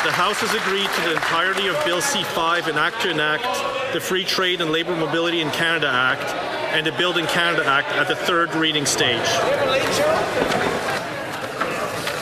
the House has agreed to the entirety of Bill C-5, an act to enact the Free Trade and Labour Mobility in Canada Act and the Building Canada Act at the third reading stage.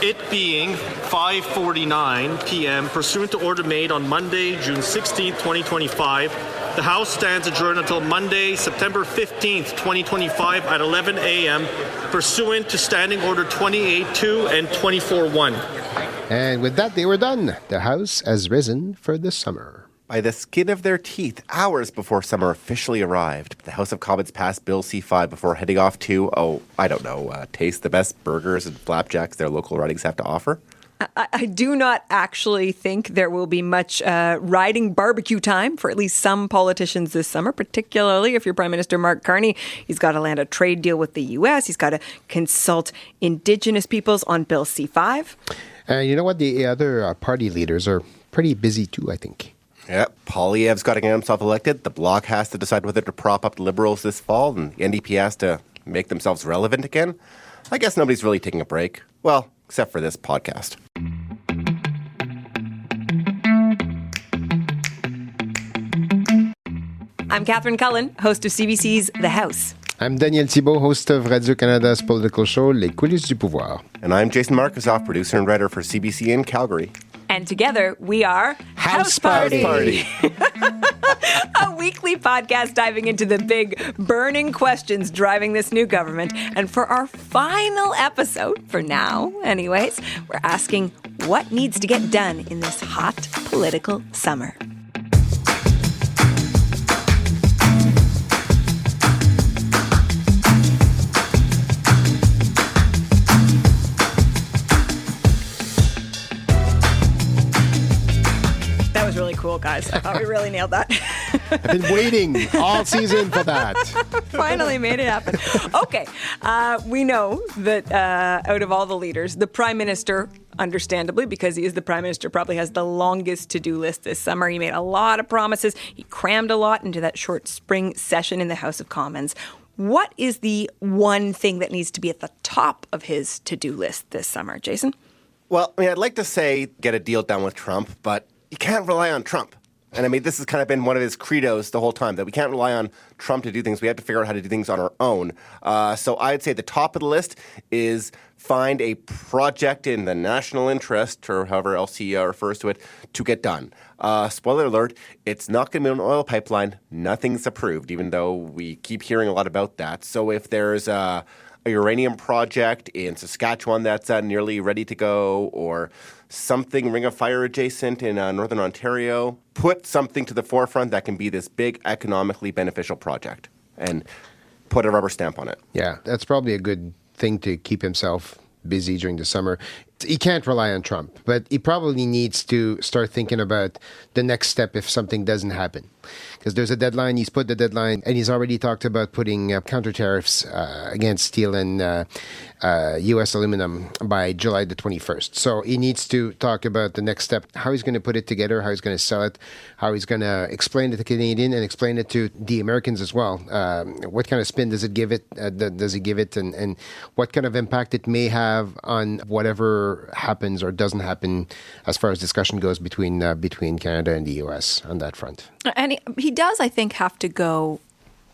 It being 5:49 p.m. pursuant to order made on Monday, June 16, 2025, the House stands adjourned until Monday, September 15th, 2025 at 11 a.m. pursuant to Standing Order 28-2 and 24-1. And with that, they were done. The House has risen for the summer. By the skin of their teeth, hours before summer officially arrived, the House of Commons passed Bill C-5 before heading off to, taste the best burgers and flapjacks their local ridings have to offer. I do not actually think there will be much riding barbecue time for at least some politicians this summer, particularly if you're Prime Minister Mark Carney. He's got to land a trade deal with the U.S. He's got to consult Indigenous peoples on Bill C-5. You know what? The other party leaders are pretty busy too, I think. Yeah, Poilievre's got to get himself elected. The Bloc has to decide whether to prop up the Liberals this fall, and the NDP has to make themselves relevant again. I guess nobody's really taking a break. Well, except for this podcast. I'm Catherine Cullen, host of CBC's The House. I'm Daniel Thibeault, host of Radio-Canada's political show, Les Coulisses du Pouvoir. And I'm Jason Markusoff, producer and writer for CBC in Calgary. And together we are House Party. A weekly podcast diving into the big burning questions driving this new government. And for our final episode, for now anyways, we're asking what needs to get done in this hot political summer. Really cool, guys. I thought we really nailed that. I've been waiting all season for that. Finally made it happen. Okay. We know that out of all the leaders, the Prime Minister, understandably, because he is the Prime Minister, probably has the longest to-do list this summer. He made a lot of promises. He crammed a lot into that short spring session in the House of Commons. What is the one thing that needs to be at the top of his to-do list this summer, Jason? Well, I'd like to say get a deal done with Trump, but you can't rely on Trump. And this has kind of been one of his credos the whole time, that we can't rely on Trump to do things. We have to figure out how to do things on our own. So I'd say the top of the list is find a project in the national interest, or however else he refers to it, to get done. Spoiler alert, it's not going to be an oil pipeline. Nothing's approved, even though we keep hearing a lot about that. So if there's a uranium project in Saskatchewan that's nearly ready to go, or something Ring of Fire adjacent in Northern Ontario, put something to the forefront that can be this big economically beneficial project and put a rubber stamp on it. Yeah, that's probably a good thing to keep himself busy during the summer. He can't rely on Trump, but he probably needs to start thinking about the next step if something doesn't happen. Because there's a deadline, he's put the deadline, and he's already talked about putting counter tariffs against steel and U.S. aluminum by July the 21st. So he needs to talk about the next step, how he's going to put it together, how he's going to sell it, how he's going to explain it to Canadian and explain it to the Americans as well. What kind of spin does it give it? And what kind of impact it may have on whatever happens or doesn't happen as far as discussion goes between Canada and the U.S. on that front. And he does, I think, have to go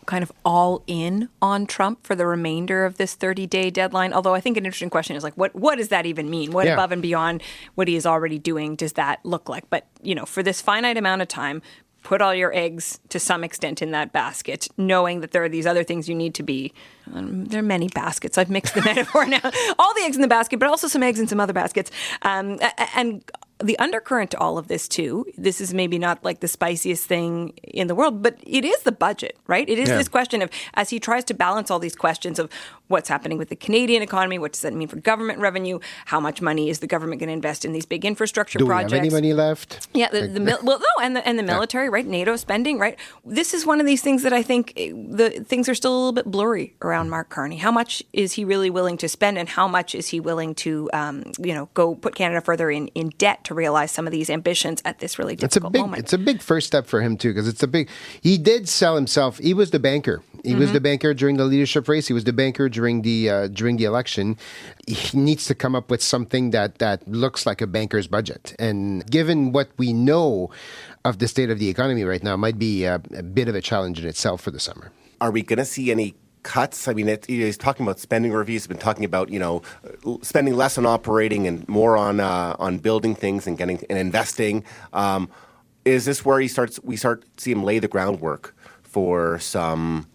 kind of all in on Trump for the remainder of this 30-day deadline. Although I think an interesting question is what does that even mean? What above and beyond what he is already doing does that look like? But, for this finite amount of time, put all your eggs to some extent in that basket, knowing that there are these other things you need to be. There are many baskets. I've mixed the metaphor now. All the eggs in the basket, but also some eggs in some other baskets. And the undercurrent to all of this, too, this is maybe not like the spiciest thing in the world, but it is the budget, right? It is this question of, as he tries to balance all these questions of what's happening with the Canadian economy, what does that mean for government revenue, how much money is the government going to invest in these big infrastructure projects? Do we have any money left? Yeah, and the military, right? NATO spending, right? This is one of these things that I think the things are still a little bit blurry around Mark Carney. How much is he really willing to spend, and how much is he willing to, go put Canada further in debt to realize some of these ambitions at this really difficult moment. It's a big first step for him too, because he did sell himself. He was the banker. He was the banker during the leadership race. He was the banker during the election. He needs to come up with something that looks like a banker's budget. And given what we know of the state of the economy right now, it might be a bit of a challenge in itself for the summer. Are we going to see any cuts? I mean, he's talking about spending reviews. He's been talking about, spending less on operating and more on building things and investing. Is this where we start to see him lay the groundwork for some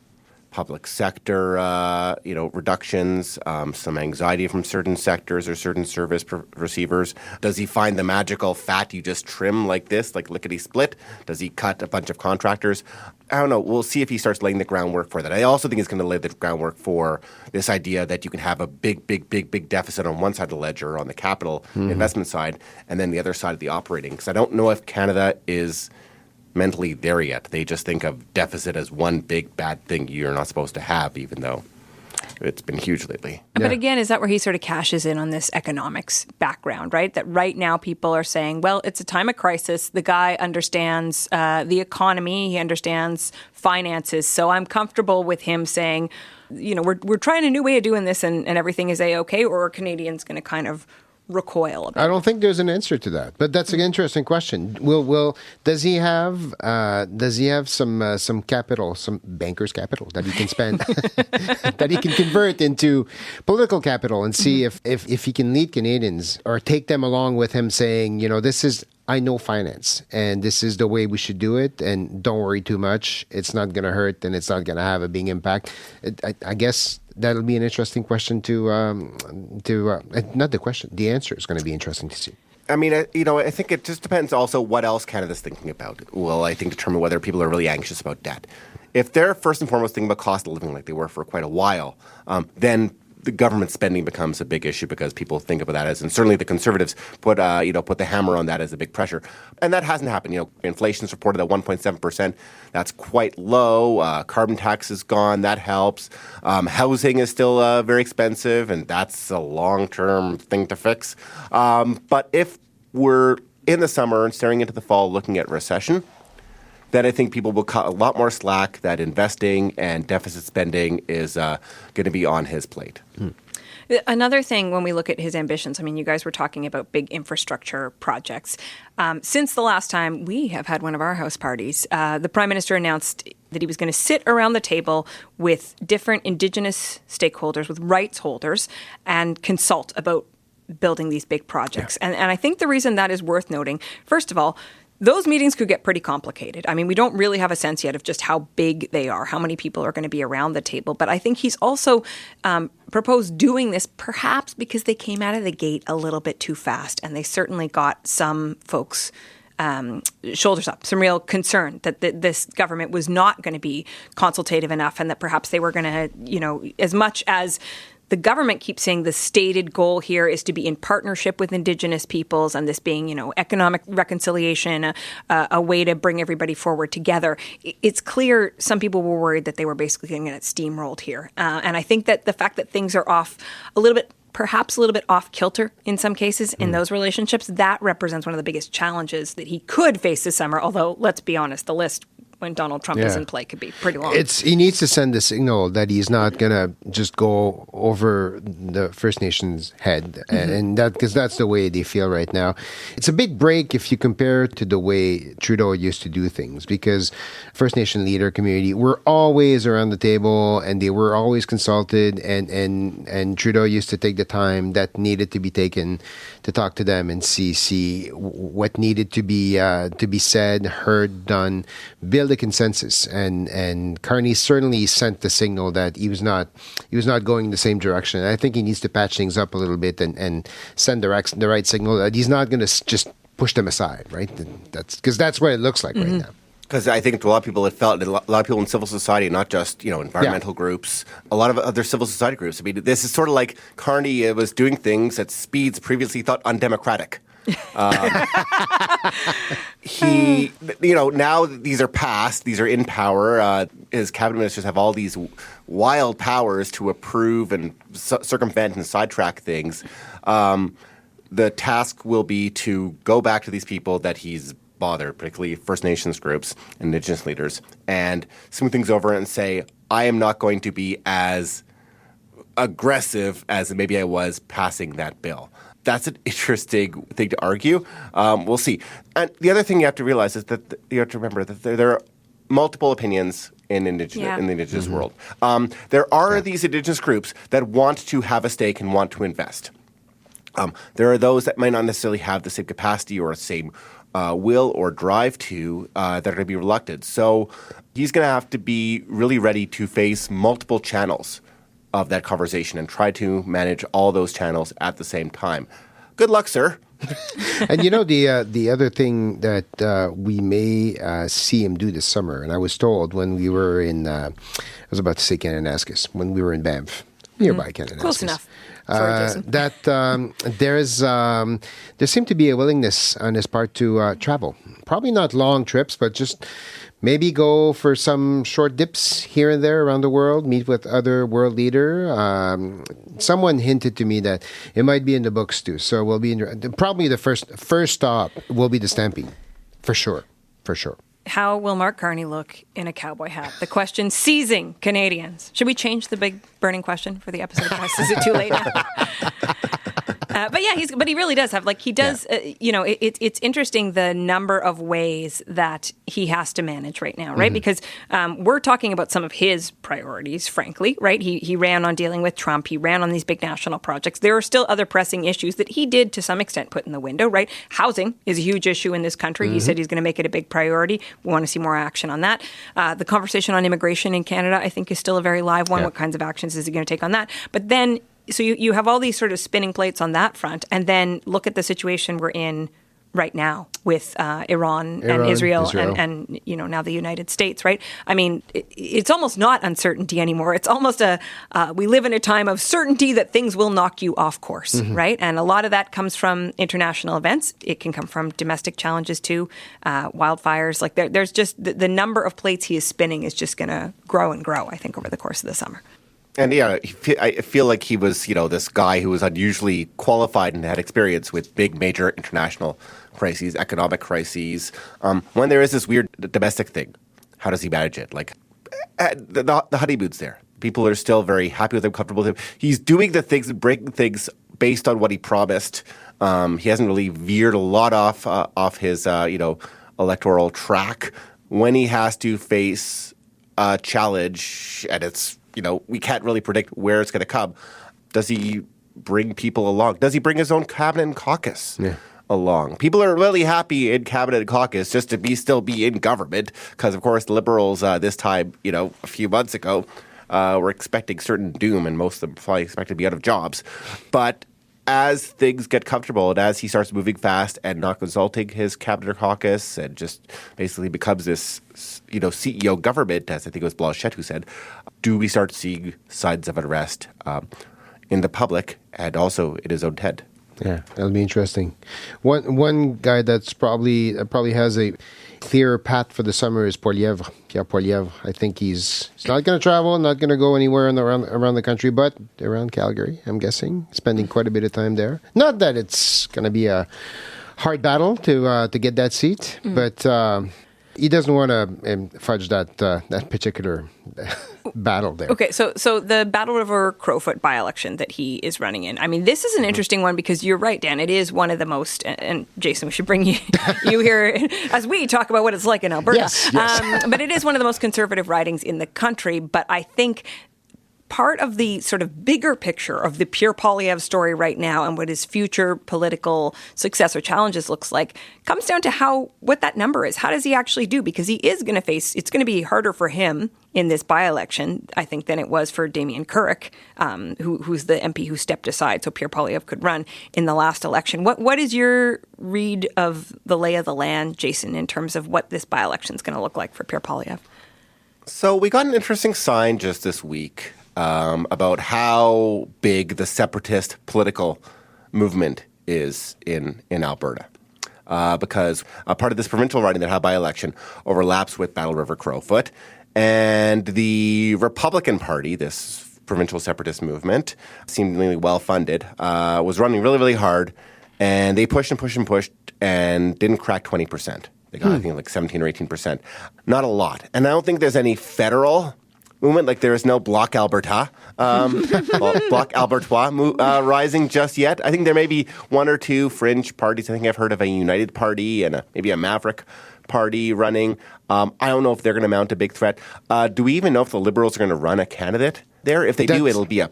public sector, reductions, some anxiety from certain sectors or certain service receivers? Does he find the magical fat you just trim like this, like lickety split? Does he cut a bunch of contractors? I don't know. We'll see if he starts laying the groundwork for that. I also think he's going to lay the groundwork for this idea that you can have a big deficit on one side of the ledger, on the capital investment side, and then the other side of the operating. Because I don't know if Canada is mentally there yet. They just think of deficit as one big bad thing you're not supposed to have, even though it's been huge lately. But again, is that where he sort of cashes in on this economics background, right? That right now people are saying, well, it's a time of crisis. The guy understands the economy. He understands finances. So I'm comfortable with him saying, we're trying a new way of doing this and everything is A-okay, or are Canadians going to kind of recoil a bit? I don't think there's an answer to that, but that's an interesting question. Does he have some capital, some banker's capital that he can spend, that he can convert into political capital, and see if he can lead Canadians or take them along with him, saying, I know finance, and this is the way we should do it, and don't worry too much. It's not going to hurt, and it's not going to have a big impact. I guess that'll be an interesting question not the question, the answer is going to be interesting to see. I mean, I think it just depends also what else Canada's thinking about will, I think, determine whether people are really anxious about debt. If they're first and foremost thinking about cost of living like they were for quite a while, then the government spending becomes a big issue because people think about that and certainly the Conservatives put the hammer on that as a big pressure. And that hasn't happened. Inflation's reported at 1.7%. That's quite low. Carbon tax is gone. That helps. Housing is still very expensive, and that's a long-term thing to fix. But if we're in the summer and staring into the fall looking at recession, then I think people will cut a lot more slack that investing and deficit spending is going to be on his plate. Another thing when we look at his ambitions, I mean, you guys were talking about big infrastructure projects. Since the last time we have had one of our house parties, the Prime Minister announced that he was going to sit around the table with different Indigenous stakeholders, with rights holders, and consult about building these big projects. Yeah. And I think the reason that is worth noting, first of all, those meetings could get pretty complicated. I mean, we don't really have a sense yet of just how big they are, how many people are going to be around the table. But I think he's also proposed doing this perhaps because they came out of the gate a little bit too fast. And they certainly got some folks' shoulders up, some real concern that this government was not going to be consultative enough, and that perhaps they were going to, as much as the government keeps saying the stated goal here is to be in partnership with Indigenous peoples, and this being, economic reconciliation, a way to bring everybody forward together. It's clear some people were worried that they were basically going to get steamrolled here. And I think that the fact that things are perhaps a little bit off kilter in some cases in those relationships, that represents one of the biggest challenges that he could face this summer. Although, let's be honest, the list when Donald Trump is in play could be pretty long. He needs to send a signal that he's not going to just go over the First Nations' head, and that because that's the way they feel right now. It's a big break if you compare to the way Trudeau used to do things, because First Nation leader community were always around the table and they were always consulted, and Trudeau used to take the time that needed to be taken to talk to them and see what needed to be said, heard, done, build a consensus, and Carney certainly sent the signal that he was not going in the same direction. And I think he needs to patch things up a little bit and send the right signal that he's not going to just push them aside, right? That's what it looks like right now. Because I think to a lot of people, it felt a lot of people in civil society, not just environmental groups, a lot of other civil society groups. I mean, this is sort of like Carney was doing things at speeds previously thought undemocratic. He, now that these are passed, these are in power. His cabinet ministers have all these wild powers to approve and circumvent and sidetrack things. the task will be to go back to these people that he's bothered, particularly First Nations groups, Indigenous leaders, and smooth things over and say, I am not going to be as aggressive as maybe I was passing that bill. That's an interesting thing to argue. We'll see. And the other thing you have to realize is that you have to remember that there are multiple opinions in the Indigenous world. There are these Indigenous groups that want to have a stake and want to invest. There are those that might not necessarily have the same capacity or same will or drive to that are going to be reluctant. So he's going to have to be really ready to face multiple channels of that conversation and try to manage all those channels at the same time. Good luck, sir. And the other thing that we may see him do this summer, and I was told when we were in, I was about to say Kananaskis, when we were in Banff, nearby Kananaskis. Close enough. Sorry, Jason. There seemed to be a willingness on his part to travel. Probably not long trips, but just maybe go for some short dips here and there around the world, meet with other world leaders. Someone hinted to me that it might be in the books too. So we'll be probably the first stop will be the Stampede, for sure. How will Mark Carney look in a cowboy hat? The question seizing Canadians. Should we change the big burning question for the episode? Is it too late now? But he really does have, it's interesting the number of ways that he has to manage right now, right? Because we're talking about some of his priorities, frankly, right? He ran on dealing with Trump. He ran on these big national projects. There are still other pressing issues that he did to some extent put in the window, right? Housing is a huge issue in this country. He said he's going to make it a big priority. We want to see more action on that. The conversation on immigration in Canada, I think, is still a very live one. Yeah. What kinds of actions is he going to take on that? But then so you have all these sort of spinning plates on that front, and then look at the situation we're in right now with Iran and Israel. And now the United States, right? I mean, it's almost not uncertainty anymore. It's almost we live in a time of certainty that things will knock you off course, right? And a lot of that comes from international events. It can come from domestic challenges too, wildfires. Like there's just the number of plates he is spinning is just going to grow and grow, I think, over the course of the summer. And I feel like he was, this guy who was unusually qualified and had experience with big, major international crises, economic crises. When there is this weird domestic thing, how does he manage it? Like the honeymoon's there. People are still very happy with him, comfortable with him. He's doing the things and breaking things based on what he promised. He hasn't really veered a lot off his, electoral track. When he has to face a challenge, and it's we can't really predict where it's going to come. Does he bring people along? Does he bring his own cabinet and caucus along? People are really happy in cabinet and caucus just to still be in government because, of course, the Liberals this time, a few months ago, were expecting certain doom, and most of them probably expect to be out of jobs. But as things get comfortable and as he starts moving fast and not consulting his cabinet or caucus and just basically becomes this, CEO government, as I think it was Blanchet who said, do we start seeing signs of unrest in the public and also in his own head? Yeah, that'll be interesting. One guy that's probably has a clearer path for the summer is Pierre Poilievre. I think he's not going to travel, not going to go anywhere around the country, but around Calgary, I'm guessing, spending quite a bit of time there. Not that it's going to be a hard battle to get that seat, but he doesn't want to fudge that particular battle there. Okay, so the Battle River Crowfoot by-election that he is running in, I mean, this is an interesting one because you're right, Dan, it is one of the most, and Jason, we should bring you here as we talk about what it's like in Alberta. Yes. But it is one of the most conservative ridings in the country, but I think part of the sort of bigger picture of the Pierre Poilievre story right now and what his future political success or challenges looks like comes down to what that number is. How does he actually do? Because he is going to it's going to be harder for him in this by-election, I think, than it was for Damien Carrick, who's the MP who stepped aside so Pierre Poilievre could run in the last election. What is your read of the lay of the land, Jason, in terms of what this by-election is going to look like for Pierre Poilievre? So we got an interesting sign just this week about how big the separatist political movement is in Alberta. Because a part of this provincial riding that had by-election overlaps with Battle River Crowfoot. And the Republican Party, this provincial separatist movement, seemingly well-funded, was running really, really hard And they pushed and pushed and pushed and didn't crack 20%. They got, I think, like 17 or 18%. Not a lot. And I don't think there's any federal movement, like there is no Bloc Alberta, Bloc Quebecois rising just yet. I think there may be one or two fringe parties. I think I've heard of a United Party and maybe a Maverick Party running. I don't know if they're going to mount a big threat. Do we even know if the Liberals are going to run a candidate there? If they do, it'll be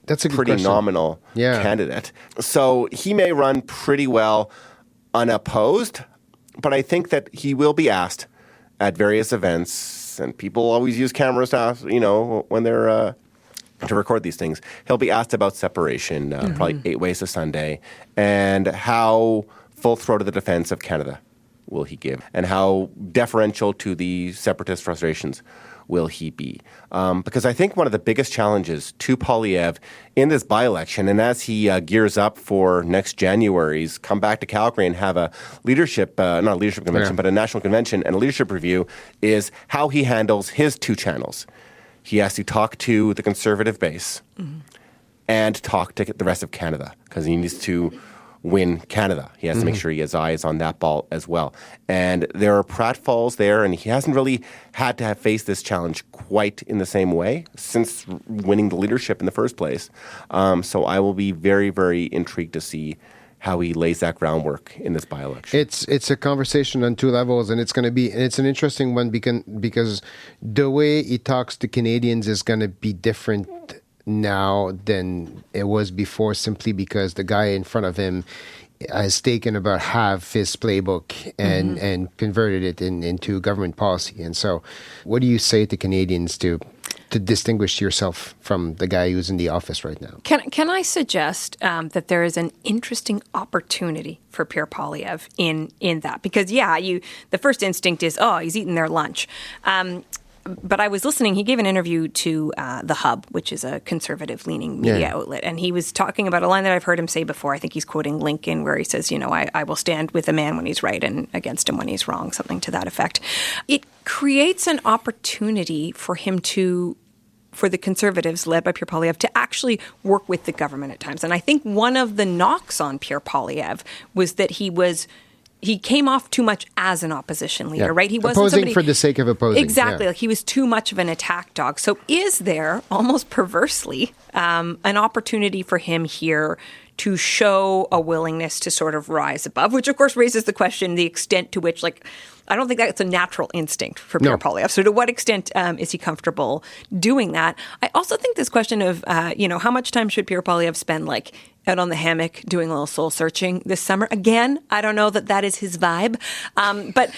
that's a pretty nominal candidate. So he may run pretty well unopposed, but I think that he will be asked at various events, and people always use cameras to ask, when they're to record these things. He'll be asked about separation, probably 8 ways to Sunday, and how full-throated the defense of Canada will he give, and how deferential to the separatist frustrations will he be? Because I think one of the biggest challenges to Poilievre in this by-election, and as he gears up for next January's come back to Calgary and have a leadership, not a leadership convention, but a national convention and a leadership review, is how he handles his two channels. He has to talk to the Conservative base and talk to the rest of Canada, because he needs to win Canada. He has to make sure he has eyes on that ball as well. And there are pratfalls there, and he hasn't really had to have faced this challenge quite in the same way since winning the leadership in the first place. So I will be very, very intrigued to see how he lays that groundwork in this by-election. It's a conversation on two levels, and it's an interesting one because the way he talks to Canadians is going to be different now than it was before, simply because the guy in front of him has taken about half his playbook and converted it into government policy. And so what do you say to Canadians to distinguish yourself from the guy who's in the office right now? Can I suggest that there is an interesting opportunity for Pierre Poilievre in that? Because, the first instinct is, he's eating their lunch. But I was listening. He gave an interview to The Hub, which is a conservative-leaning media outlet, and he was talking about a line that I've heard him say before. I think he's quoting Lincoln, where he says, I will stand with a man when he's right and against him when he's wrong, something to that effect. It creates an opportunity for him for the Conservatives, led by Pierre Poilievre, to actually work with the government at times. And I think one of the knocks on Pierre Poilievre was that he came off too much as an opposition leader, right? He wasn't opposing for the sake of opposing. Exactly. Like he was too much of an attack dog. So is there, almost perversely, an opportunity for him here to show a willingness to sort of rise above, which of course raises the question, the extent to which, I don't think that's a natural instinct for Pierre Poilievre. So to what extent is he comfortable doing that? I also think this question of, how much time should Pierre Poilievre spend out on the hammock doing a little soul searching this summer? Again, I don't know that is his vibe. But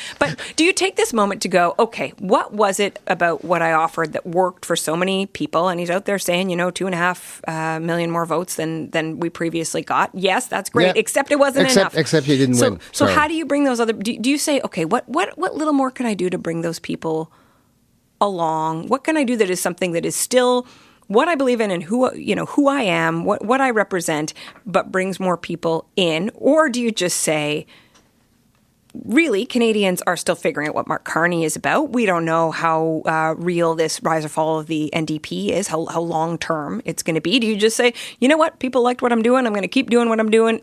do you take this moment to go, okay, what was it about what I offered that worked for so many people? And he's out there saying, 2.5 million more votes than we previously got. Yes, that's great, except it wasn't enough. Except he didn't win. So how do you bring those other... Do you say, okay, what little more can I do to bring those people along? What can I do that is something that is still what I believe in and who I am, what I represent, but brings more people in? Or do you just say, really, Canadians are still figuring out what Mark Carney is about. We don't know how real this rise or fall of the NDP is, how long-term it's going to be. Do you just say, you know what, people liked what I'm doing, I'm going to keep doing what I'm doing,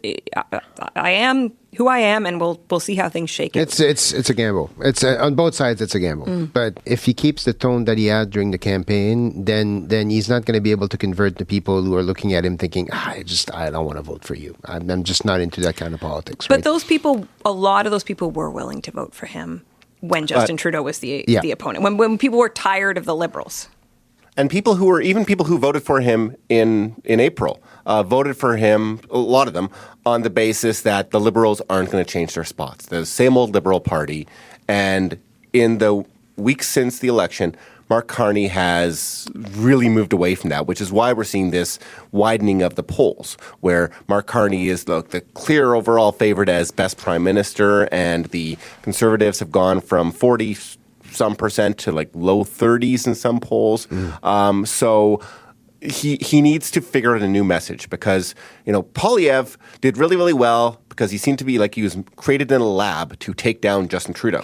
I am who I am, and we'll see how things shake out? It's a gamble. It's on both sides. It's a gamble. But if he keeps the tone that he had during the campaign, then he's not going to be able to convert the people who are looking at him thinking, I don't want to vote for you. I'm just not into that kind of politics. But those people, a lot of those people were willing to vote for him when Justin Trudeau was the opponent. When people were tired of the Liberals. And people who voted for him in April voted for him, a lot of them, on the basis that the Liberals aren't going to change their spots. The same old Liberal Party. And in the weeks since the election, Mark Carney has really moved away from that, which is why we're seeing this widening of the polls, where Mark Carney is the clear overall favorite as best prime minister, and the Conservatives have gone from 40-some% to low 30s in some polls. So he needs to figure out a new message, because Poilievre did really, really well because he seemed to be like he was created in a lab to take down Justin Trudeau.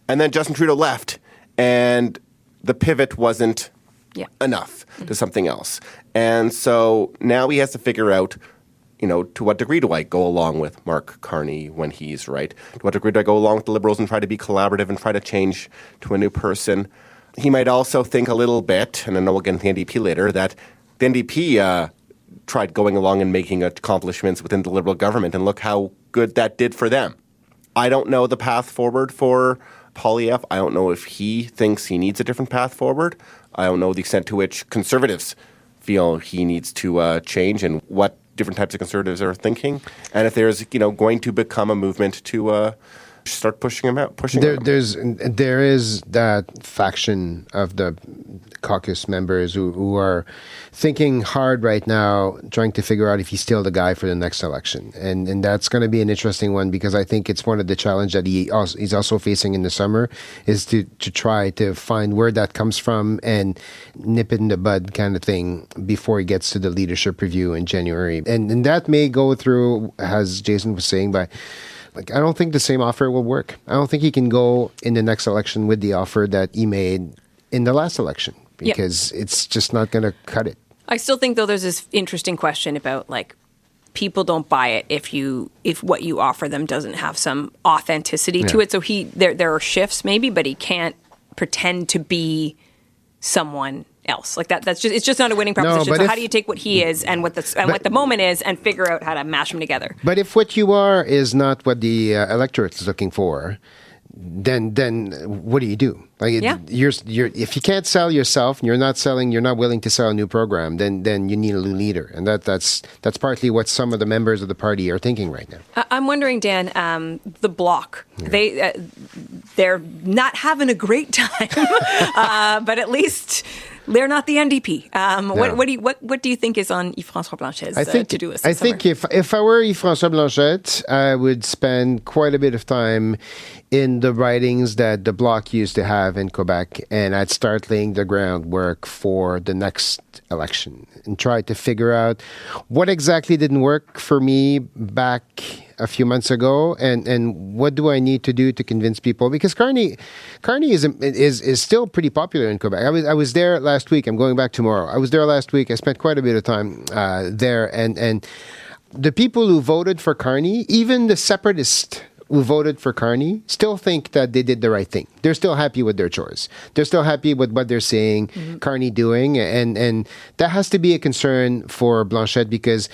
And then Justin Trudeau left, and the pivot wasn't enough to something else. And so now he has to figure out to what degree do I go along with Mark Carney when he's right? To what degree do I go along with the Liberals and try to be collaborative and try to change to a new person? He might also think a little bit, and I know we'll get into the NDP later, that the NDP tried going along and making accomplishments within the Liberal government, and look how good that did for them. I don't know the path forward for Poilievre. I don't know if he thinks he needs a different path forward. I don't know the extent to which Conservatives feel he needs to change and what different types of Conservatives are thinking, and if there's going to become a movement to start pushing him out. There is that faction of the caucus members who are thinking hard right now, trying to figure out if he's still the guy for the next election, and that's going to be an interesting one, because I think it's one of the challenges that he's also facing in the summer, is to try to find where that comes from and nip it in the bud kind of thing before he gets to the leadership review in January, and that may go through, as Jason was saying, by I don't think the same offer will work. I don't think he can go in the next election with the offer that he made in the last election, because it's just not going to cut it. I still think, though, there's this interesting question about people don't buy it if what you offer them doesn't have some authenticity to it. So there are shifts maybe, but he can't pretend to be someone else it's just not a winning proposition. So how do you take what he is and what the moment is and figure out how to mash them together? But if what you are is not what the electorate is looking for, then what do you do? You're if you can't sell yourself, and you're not willing to sell a new program, then you need a new leader, and that's partly what some of the members of the party are thinking right now. I'm wondering, Dan, the Bloc, they're not having a great time, but at least they're not the NDP. What do you think is on Yves-François Blanchet's to-do list? I think if I were Yves-François Blanchet, I would spend quite a bit of time in the ridings that the Bloc used to have in Quebec, and I'd start laying the groundwork for the next election and try to figure out what exactly didn't work for me back a few months ago, and what do I need to do to convince people? Because Carney is still pretty popular in Quebec. I was there last week. I'm going back tomorrow. I was there last week. I spent quite a bit of time there, and the people who voted for Carney, even the separatists who voted for Carney, still think that they did the right thing. They're still happy with their choice. They're still happy with what they're seeing Carney doing, and that has to be a concern for Blanchet, because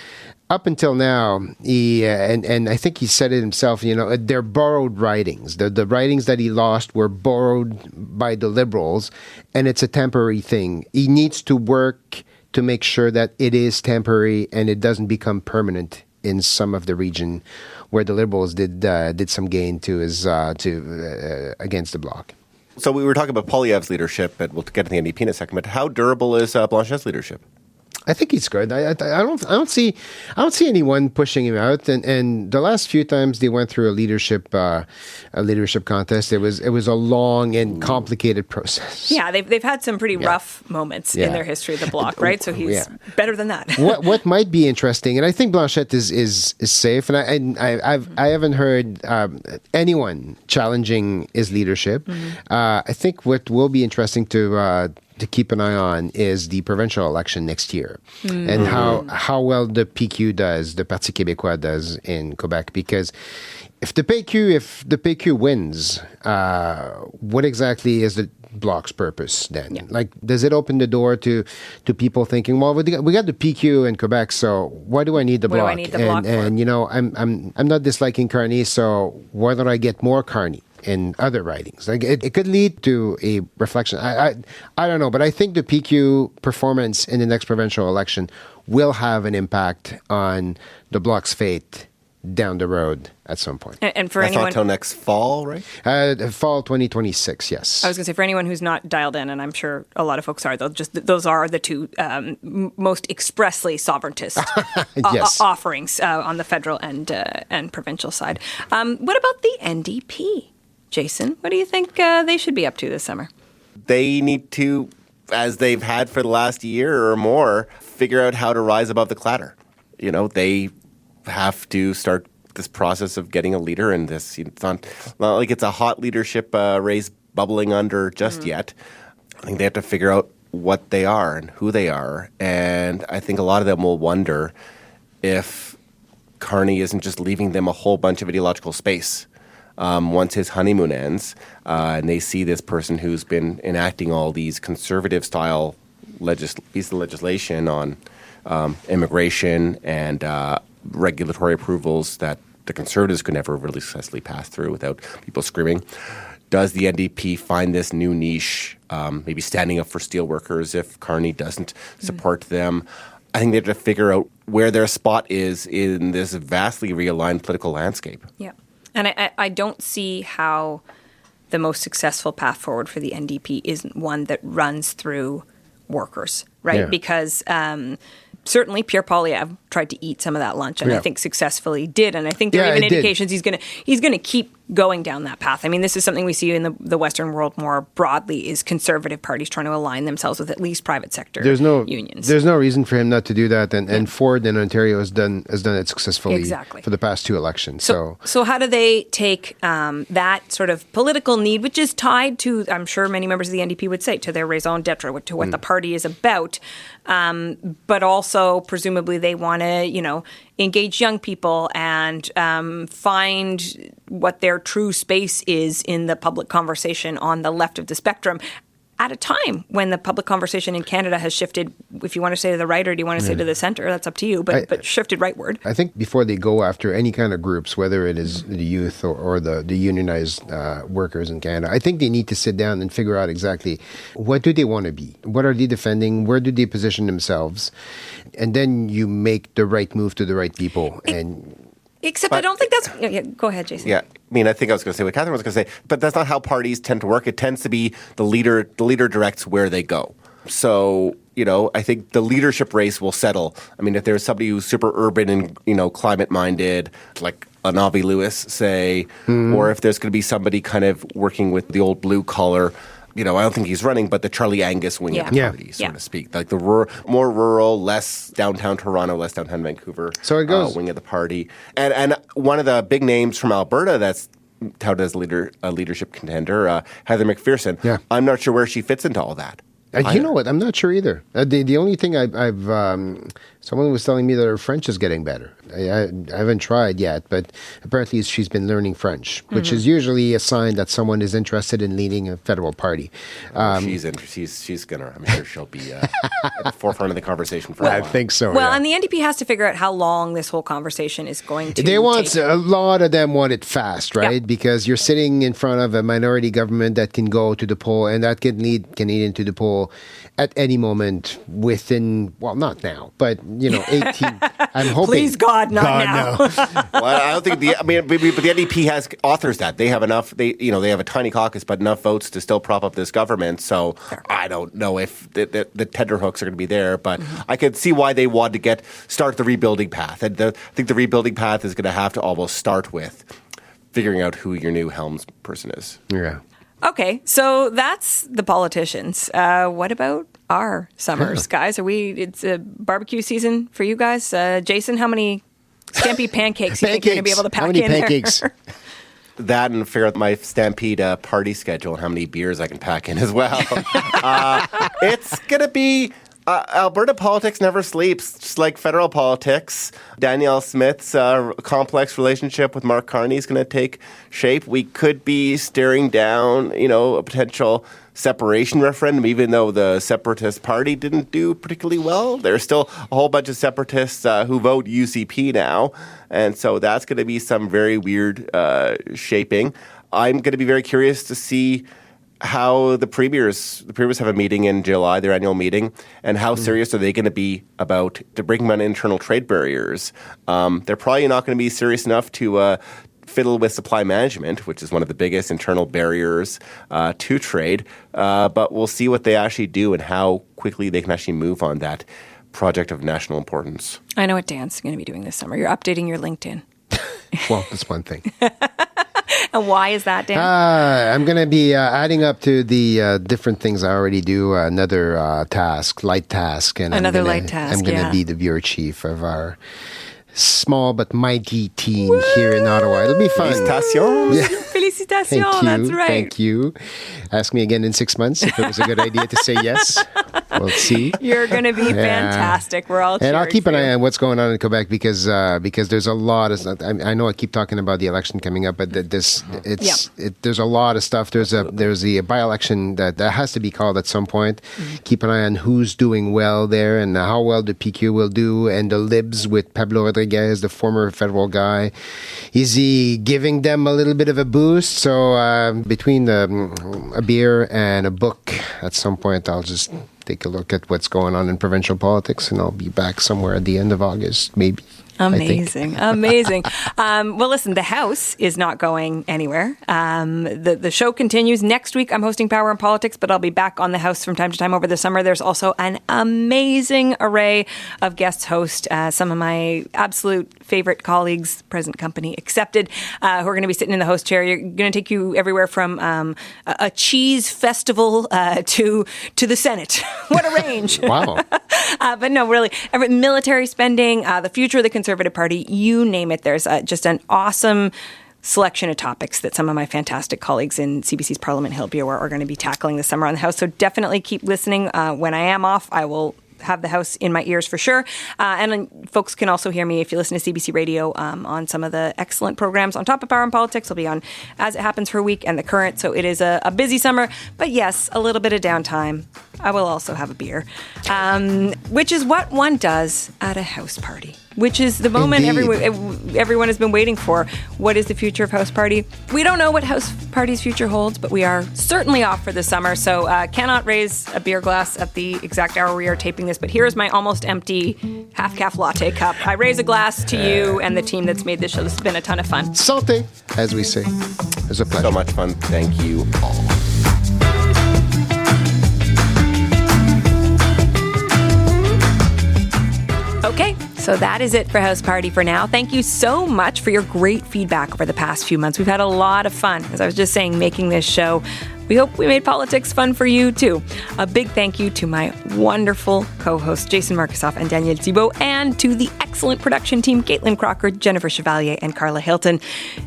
up until now, and I think he said it himself, they're borrowed ridings. The ridings that he lost were borrowed by the Liberals, and it's a temporary thing. He needs to work to make sure that it is temporary and it doesn't become permanent in some of the region where the Liberals did some gain against the Bloc. So we were talking about Poilievre's leadership, but we'll get to the NDP in a second. But how durable is Blanchet's leadership? I think he's good. I don't see anyone pushing him out. And the last few times they went through a leadership contest, it was a long and complicated process. Yeah, they've had some pretty rough moments in their history of the Bloc, right? So he's better than that. What might be interesting, and I think Blanchet is safe, and I haven't heard anyone challenging his leadership. I think what will be interesting to keep an eye on is the provincial election next year, and how well the PQ does, the Parti Québécois does in Quebec. Because if the PQ wins, what exactly is the Bloc's purpose then? Yeah. Does it open the door to people thinking, well, we got the PQ in Quebec, so why do I need the Bloc? What do I need the Bloc for? I'm not disliking Carney, so why don't I get more Carney in other writings? It could lead to a reflection. I don't know, but I think the PQ performance in the next provincial election will have an impact on the Bloc's fate down the road at some point. And for That's anyone, not until next fall, right? Fall 2026, yes. I was going to say, for anyone who's not dialed in, and I'm sure a lot of folks are, those are the two most expressly sovereigntist offerings on the federal and provincial side. What about the NDP? Jason, what do you think they should be up to this summer? They need to, as they've had for the last year or more, figure out how to rise above the clatter. They have to start this process of getting a leader in this. It's not like it's a hot leadership race bubbling under just yet. I think they have to figure out what they are and who they are. And I think a lot of them will wonder if Carney isn't just leaving them a whole bunch of ideological space. Once his honeymoon ends, and they see this person who's been enacting all these conservative-style pieces of legislation on immigration and regulatory approvals that the Conservatives could never really successfully pass through without people screaming. Does the NDP find this new niche, maybe standing up for steelworkers if Carney doesn't support them? I think they have to figure out where their spot is in this vastly realigned political landscape. Yeah. And I don't see how the most successful path forward for the NDP isn't one that runs through workers, right? Yeah. Because certainly Pierre Poilievre tried to eat some of that lunch, and I think successfully did. And I think there are even indications he's going to keep going down that path. I mean, this is something we see in the Western world more broadly, is conservative parties trying to align themselves with at least private sector unions. There's no reason for him not to do that, and Ford in Ontario has done it successfully for the past 2 elections. So how do they take that sort of political need, which is tied to, I'm sure many members of the NDP would say, to their raison d'etre, to what the party is about, but also presumably they want to, engage young people and find what their true space is in the public conversation on the left of the spectrum at a time when the public conversation in Canada has shifted, if you want to say to the right or do you want to say to the center, that's up to you, but shifted rightward. I think before they go after any kind of groups, whether it is the youth or the unionized workers in Canada, I think they need to sit down and figure out exactly what do they want to be? What are they defending? Where do they position themselves? And then you make the right move to the right people. Except I don't think that's... Yeah, go ahead, Jason. Yeah, I mean, I think I was going to say what Catherine was going to say, but that's not how parties tend to work. It tends to be the leader directs where they go. So, I think the leadership race will settle. I mean, if there's somebody who's super urban and, climate-minded, like an Avi Lewis, say, or if there's going to be somebody kind of working with the old blue-collar, I don't think he's running, but the Charlie Angus wing of the party, so to speak. Like the more rural, less downtown Toronto, less downtown Vancouver wing of the party. And one of the big names from Alberta that's touted as a leadership contender, Heather McPherson. Yeah. I'm not sure where she fits into all that. You know what? I'm not sure either. The only thing I've someone was telling me that her French is getting better. I haven't tried yet, but apparently she's been learning French, which is usually a sign that someone is interested in leading a federal party. She's gonna. I'm sure she'll be at the forefront of the conversation for a while. I think so. Well, and the NDP has to figure out how long this whole conversation is going to. A lot of them want it fast, right? Yeah. Because you're sitting in front of a minority government that can go to the poll, and that can lead Canadian to the poll at any moment within, well, not now, but 18. I'm hoping. Please God, not now. Well, I don't think but the NDP authors that they have enough. They have a tiny caucus, but enough votes to still prop up this government. So I don't know if the tenterhooks are going to be there, but I could see why they want to start the rebuilding path. And I think the rebuilding path is going to have to almost start with figuring out who your new helms person is. Yeah. Okay, so that's the politicians. What about our summers, guys? It's a barbecue season for you guys. Jason, how many Stampede pancakes do you think you're going to be able to pack in pancakes? there? That and figure out my Stampede party schedule and how many beers I can pack in as well. It's going to be... Alberta politics never sleeps, just like federal politics. Danielle Smith's complex relationship with Mark Carney is going to take shape. We could be staring down, a potential separation referendum, even though the Separatist Party didn't do particularly well. There's still a whole bunch of Separatists who vote UCP now, and so that's going to be some very weird shaping. I'm going to be very curious to see how the premiers have a meeting in July, their annual meeting, and how serious are they going to be about breaking down internal trade barriers? They're probably not going to be serious enough to fiddle with supply management, which is one of the biggest internal barriers to trade. But we'll see what they actually do and how quickly they can actually move on that project of national importance. I know what Dan's going to be doing this summer. You're updating your LinkedIn. Well, that's one thing. And why is that, Dan? I'm going to be adding up to the different things I already do, another light task. And another light task, I'm going to be the bureau chief of our small but mighty team here in Ottawa. It'll be fun. Félicitations. Yeah. Félicitations, Thank you. That's right. Thank you. Ask me again in 6 months if it was a good idea to say yes. We'll see. You're going to be fantastic. We're all cheering. And I'll keep for an you. eye on what's going on in Quebec because there's a lot of stuff. I know I keep talking about the election coming up, but there's a lot of stuff. There's the by-election that has to be called at some point. Keep an eye on who's doing well there and how well the PQ will do, and the Libs with Pablo Rodriguez, the former federal guy. Is he giving them a little bit of a boost? So between a beer and a book, at some point I'll just take a look at what's going on in provincial politics, and I'll be back somewhere at the end of August, maybe. Amazing. Well, listen, the House is not going anywhere. The show continues. Next week, I'm hosting Power and Politics, but I'll be back on the House from time to time over the summer. There's also an amazing array of guests host, some of my absolute favorite colleagues, present company accepted, who are going to be sitting in the host chair. You're going to take you everywhere from a cheese festival to the Senate. What a range. Wow. But no, really, military spending, the future of the Conservative Party, you name it. There's just an awesome selection of topics that some of my fantastic colleagues in CBC's Parliament Hill Bureau are going to be tackling this summer on the House. So definitely keep listening. When I am off, I will have the House in my ears for sure. And folks can also hear me if you listen to CBC Radio on some of the excellent programs on top of Power and Politics. I'll be on As It Happens for a week and The Current. So it is a busy summer. But yes, a little bit of downtime. I will also have a beer, which is what one does at a house party, which is the moment everyone has been waiting for. What is the future of House Party? We don't know what House Party's future holds, but we are certainly off for the summer. So cannot raise a beer glass at the exact hour we are taping this, but here is my almost empty half-calf latte cup. I raise a glass to you and the team that's made this show. This has been a ton of fun. Santé, as we say. It was a pleasure. So much fun. Thank you all. Okay, so that is it for House Party for now. Thank you so much for your great feedback over the past few months. We've had a lot of fun, as I was just saying, making this show. We hope we made politics fun for you, too. A big thank you to my wonderful co-hosts, Jason Markusoff and Daniel Thibeault, and to the excellent production team, Caitlin Crocker, Jennifer Chevalier, and Carla Hilton.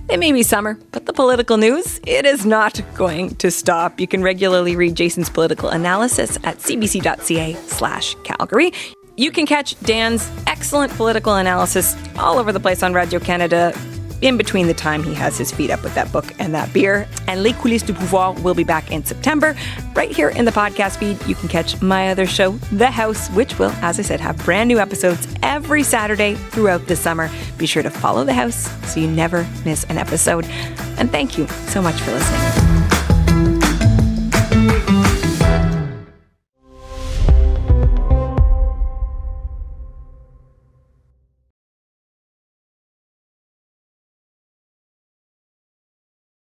It may be summer, but the political news, it is not going to stop. You can regularly read Jason's political analysis at cbc.ca/Calgary. You can catch Dan's excellent political analysis all over the place on Radio Canada in between the time he has his feet up with that book and that beer. And Les Coulisses du Pouvoir will be back in September. Right here in the podcast feed, you can catch my other show, The House, which will, as I said, have brand new episodes every Saturday throughout the summer. Be sure to follow The House so you never miss an episode. And thank you so much for listening.